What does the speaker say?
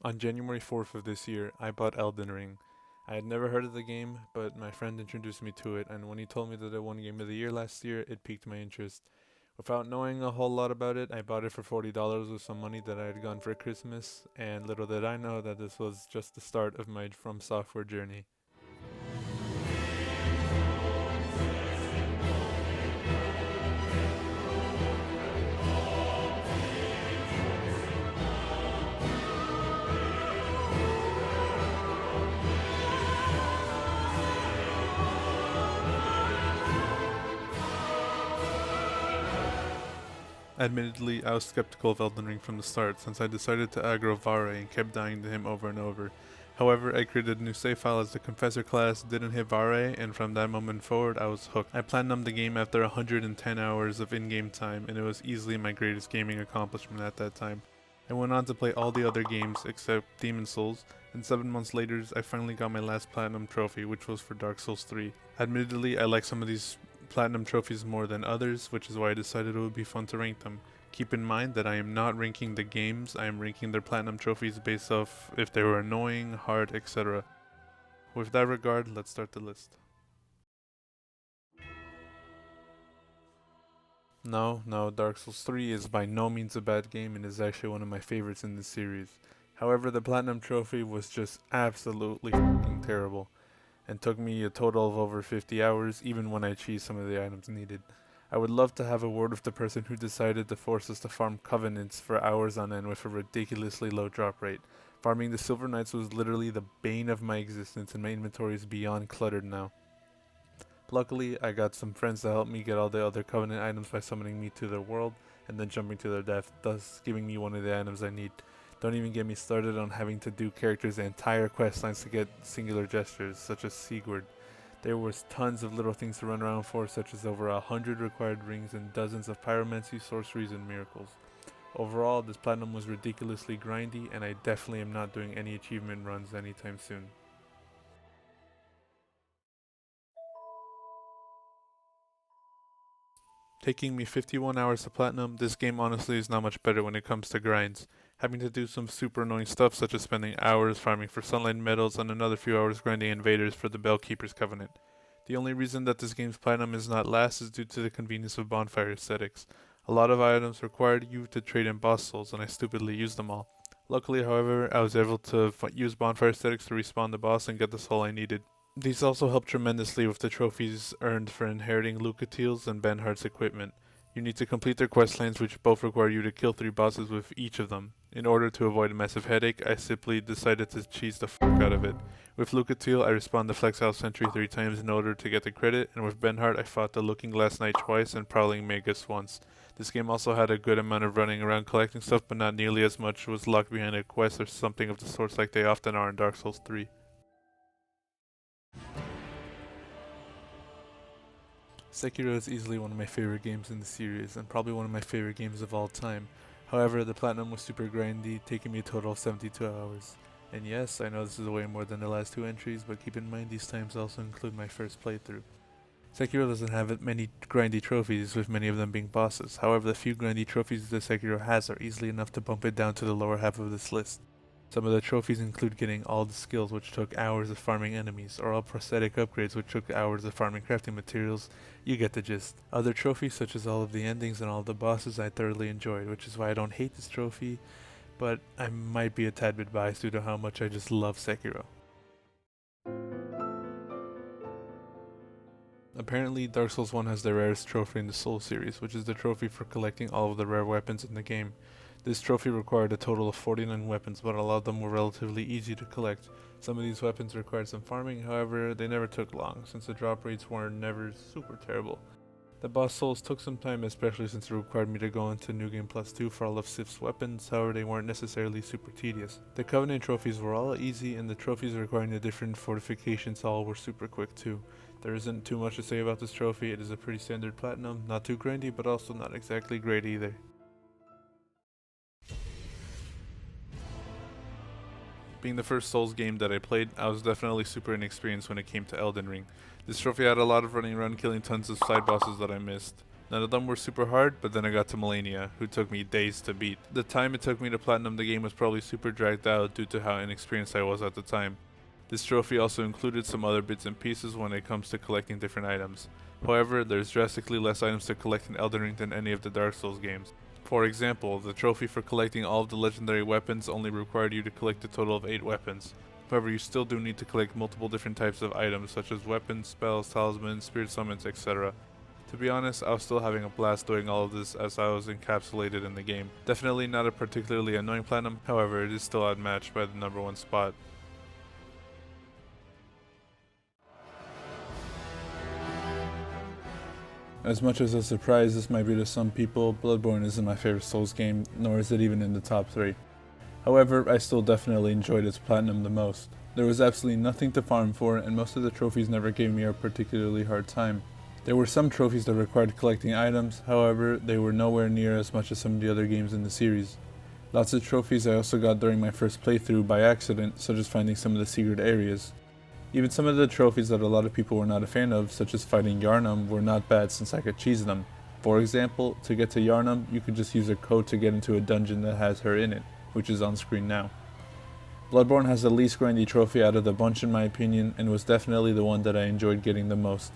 On January 4th of this year, I bought Elden Ring. I had never heard of the game, but my friend introduced me to it, and when he told me that it won Game of the Year last year, it piqued my interest. Without knowing a whole lot about it, I bought it for $40 with some money that I had gotten for Christmas, and little did I know that this was just the start of my FromSoftware journey. Admittedly, I was skeptical of Elden Ring from the start, since I decided to aggro Vare and kept dying to him over and over. However, I created a new save file as the Confessor class, didn't hit Vare, and from that moment forward, I was hooked. I platinumed the game after 110 hours of in-game time, and it was easily my greatest gaming accomplishment at that time. I went on to play all the other games except Demon Souls, and 7 months later, I finally got my last Platinum trophy, which was for Dark Souls 3. Admittedly, I like some of these Platinum trophies more than others, which is why I decided it would be fun to rank them. Keep in mind that I am not ranking the games, I am ranking their Platinum trophies based off if they were annoying, hard, etc. With that regard, let's start the list. No, Dark Souls 3 is by no means a bad game and is actually one of my favorites in the series. However, the Platinum Trophy was just absolutely fucking terrible, and took me a total of over 50 hours even when I achieved some of the items needed. I would love to have a word with the person who decided to force us to farm covenants for hours on end with a ridiculously low drop rate. Farming the Silver Knights was literally the bane of my existence, and my inventory is beyond cluttered now. Luckily, I got some friends to help me get all the other Covenant items by summoning me to their world and then jumping to their death, thus giving me one of the items I need. Don't even get me started on having to do characters' entire quest lines to get singular gestures, such as Sigurd. There was tons of little things to run around for, such as over 100 required rings and dozens of pyromancy, sorceries, and miracles. Overall, this platinum was ridiculously grindy, and I definitely am not doing any achievement runs anytime soon. Taking me 51 hours to platinum, this game honestly is not much better when it comes to grinds. Having to do some super annoying stuff such as spending hours farming for sunlight medals and another few hours grinding invaders for the Bellkeeper's Covenant. The only reason that this game's platinum is not last is due to the convenience of bonfire aesthetics. A lot of items required you to trade in boss souls, and I stupidly used them all. Luckily, however, I was able to use bonfire aesthetics to respawn the boss and get the soul I needed. These also help tremendously with the trophies earned for inheriting Lucatiel's and Benhart's equipment. You need to complete their questlines, which both require you to kill 3 bosses with each of them. In order to avoid a massive headache, I simply decided to cheese the fuck out of it. With Lucatiel, I respawned the Flex House Sentry 3 times in order to get the credit, and with Benhart, I fought the Looking Glass Knight twice and Prowling Magus once. This game also had a good amount of running around collecting stuff, but not nearly as much was locked behind a quest or something of the sorts like they often are in Dark Souls 3. Sekiro is easily one of my favorite games in the series, and probably one of my favorite games of all time. However, the platinum was super grindy, taking me a total of 72 hours. And yes, I know this is way more than the last 2 entries, but keep in mind these times also include my first playthrough. Sekiro doesn't have many grindy trophies, with many of them being bosses. However, the few grindy trophies that Sekiro has are easily enough to bump it down to the lower half of this list. Some of the trophies include getting all the skills, which took hours of farming enemies, or all prosthetic upgrades, which took hours of farming crafting materials. You get the gist. Other trophies, such as all of the endings and all of the bosses, I thoroughly enjoyed, which is why I don't hate this trophy, but I might be a tad bit biased due to how much I just love Sekiro. Apparently, Dark Souls 1 has the rarest trophy in the Soul series, which is the trophy for collecting all of the rare weapons in the game. This trophy required a total of 49 weapons, but a lot of them were relatively easy to collect. Some of these weapons required some farming, however, they never took long, since the drop rates were never super terrible. The boss souls took some time, especially since it required me to go into New Game Plus 2 for all of Sif's weapons, however they weren't necessarily super tedious. The Covenant trophies were all easy, and the trophies requiring the different fortifications all were super quick too. There isn't too much to say about this trophy, it is a pretty standard platinum, not too grindy but also not exactly great either. Being the first Souls game that I played, I was definitely super inexperienced when it came to Elden Ring. This trophy had a lot of running around killing tons of side bosses that I missed. None of them were super hard, but then I got to Melania, who took me days to beat. The time it took me to platinum the game was probably super dragged out due to how inexperienced I was at the time. This trophy also included some other bits and pieces when it comes to collecting different items. However, there's drastically less items to collect in Elden Ring than any of the Dark Souls games. For example, the trophy for collecting all of the legendary weapons only required you to collect a total of 8 weapons. However, you still do need to collect multiple different types of items such as weapons, spells, talismans, spirit summons, etc. To be honest, I was still having a blast doing all of this as I was encapsulated in the game. Definitely not a particularly annoying platinum, however it is still outmatched by the number 1 spot. As much as a surprise this might be to some people, Bloodborne isn't my favorite Souls game, nor is it even in the top 3. However, I still definitely enjoyed its platinum the most. There was absolutely nothing to farm for, and most of the trophies never gave me a particularly hard time. There were some trophies that required collecting items, however, they were nowhere near as much as some of the other games in the series. Lots of trophies I also got during my first playthrough by accident, such as finding some of the secret areas. Even some of the trophies that a lot of people were not a fan of, such as fighting Yarnum, were not bad since I could cheese them. For example, to get to Yarnum, you could just use a code to get into a dungeon that has her in it, which is on screen now. Bloodborne has the least grindy trophy out of the bunch in my opinion, and was definitely the one that I enjoyed getting the most.